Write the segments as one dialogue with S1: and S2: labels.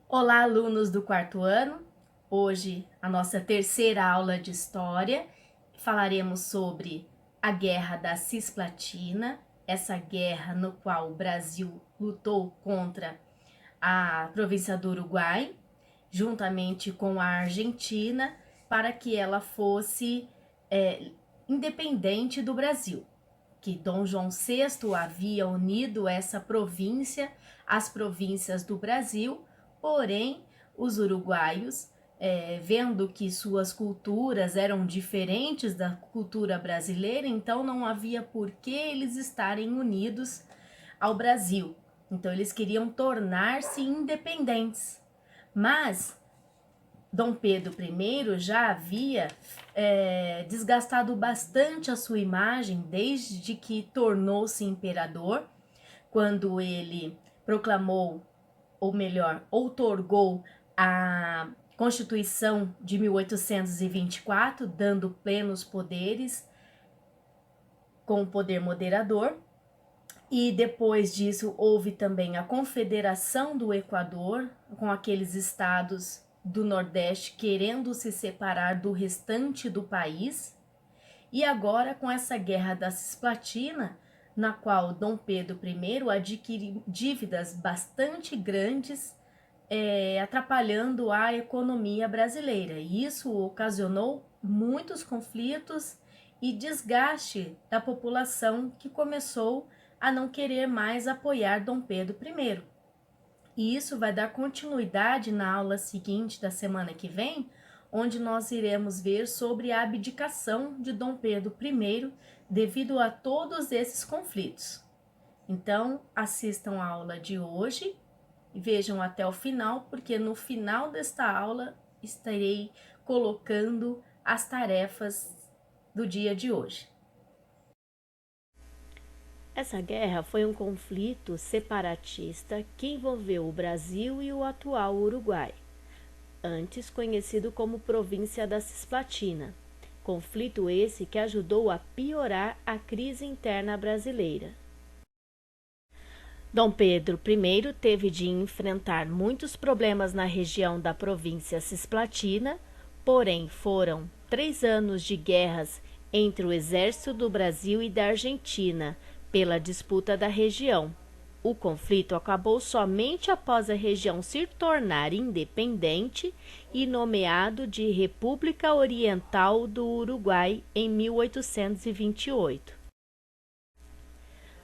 S1: Olá, alunos do quarto ano. Hoje, a nossa terceira aula de História. Falaremos sobre a Guerra da Cisplatina, essa guerra no qual o Brasil lutou contra a província do Uruguai, juntamente com a Argentina, para que ela fosse independente do Brasil. Que Dom João VI havia unido essa província às províncias do Brasil, porém os uruguaios, vendo que suas culturas eram diferentes da cultura brasileira, então não havia por que eles estarem unidos ao Brasil. Então eles queriam tornar-se independentes. Mas Dom Pedro I já havia desgastado bastante a sua imagem desde que tornou-se imperador, quando ele proclamou, ou melhor, outorgou a Constituição de 1824, dando plenos poderes com o poder moderador. E depois disso houve também a Confederação do Equador, com aqueles estados do Nordeste querendo se separar do restante do país. E agora com essa Guerra da Cisplatina, na qual Dom Pedro I adquire dívidas bastante grandes, atrapalhando a economia brasileira. E isso ocasionou muitos conflitos e desgaste da população, que começou a não querer mais apoiar Dom Pedro I. E isso vai dar continuidade na aula seguinte da semana que vem, onde nós iremos ver sobre a abdicação de Dom Pedro I devido a todos esses conflitos. Então, assistam a aula de hoje e vejam até o final, porque no final desta aula estarei colocando as tarefas do dia de hoje.
S2: Essa guerra foi um conflito separatista que envolveu o Brasil e o atual Uruguai, antes conhecido como Província da Cisplatina. Conflito esse que ajudou a piorar a crise interna brasileira. Dom Pedro I teve de enfrentar muitos problemas na região da província Cisplatina, porém foram 3 anos de guerras entre o exército do Brasil e da Argentina pela disputa da região. O conflito acabou somente após a região se tornar independente e nomeado de República Oriental do Uruguai em 1828.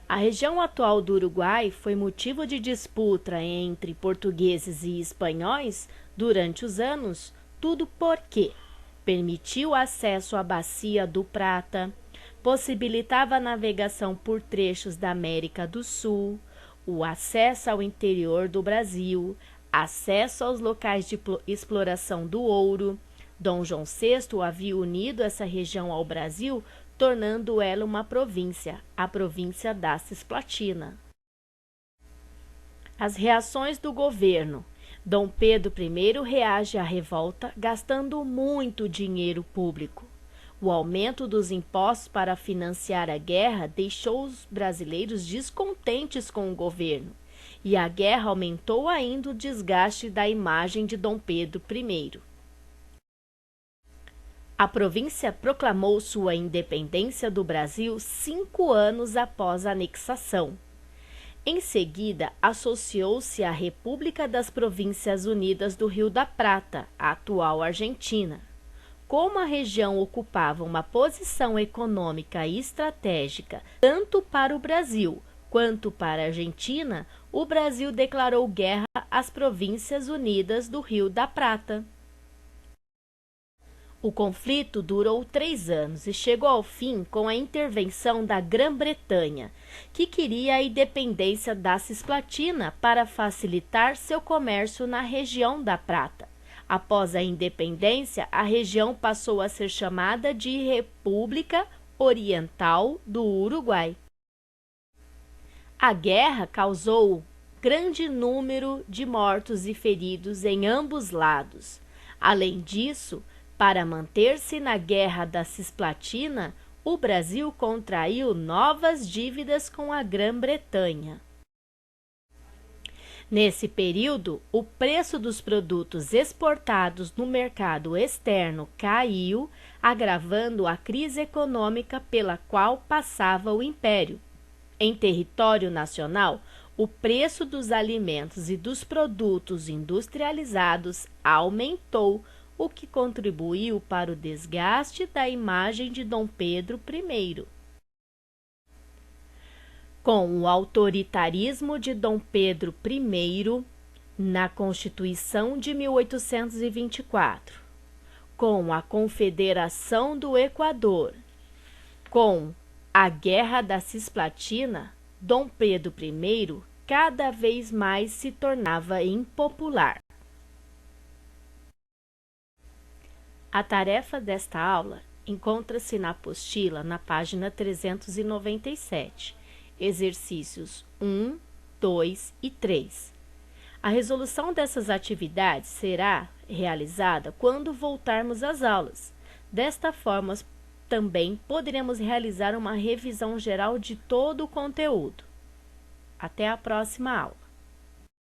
S2: A região atual do Uruguai foi motivo de disputa entre portugueses e espanhóis durante os anos, tudo porque permitiu acesso à Bacia do Prata, possibilitava a navegação por trechos da América do Sul, o acesso ao interior do Brasil, acesso aos locais de exploração do ouro. Dom João VI havia unido essa região ao Brasil, tornando ela uma província, a província da Cisplatina. As reações do governo. Dom Pedro I reage à revolta gastando muito dinheiro público. O aumento dos impostos para financiar a guerra deixou os brasileiros descontentes com o governo, e a guerra aumentou ainda o desgaste da imagem de Dom Pedro I. A província proclamou sua independência do Brasil 5 anos após a anexação. Em seguida, associou-se à República das Províncias Unidas do Rio da Prata, a atual Argentina. Como a região ocupava uma posição econômica e estratégica tanto para o Brasil quanto para a Argentina, o Brasil declarou guerra às Províncias Unidas do Rio da Prata. O conflito durou 3 anos e chegou ao fim com a intervenção da Grã-Bretanha, que queria a independência da Cisplatina para facilitar seu comércio na região da Prata. Após a independência, a região passou a ser chamada de República Oriental do Uruguai. A guerra causou grande número de mortos e feridos em ambos lados. Além disso, para manter-se na Guerra da Cisplatina, o Brasil contraiu novas dívidas com a Grã-Bretanha. Nesse período, o preço dos produtos exportados no mercado externo caiu, agravando a crise econômica pela qual passava o Império. Em território nacional, o preço dos alimentos e dos produtos industrializados aumentou, o que contribuiu para o desgaste da imagem de Dom Pedro I. Com o autoritarismo de Dom Pedro I, na Constituição de 1824, com a Confederação do Equador, com a Guerra da Cisplatina, Dom Pedro I cada vez mais se tornava impopular. A tarefa desta aula encontra-se na apostila na página 397. Exercícios 1, 2 e 3. A resolução dessas atividades será realizada quando voltarmos às aulas. Desta forma, também poderemos realizar uma revisão geral de todo o conteúdo. Até a próxima aula.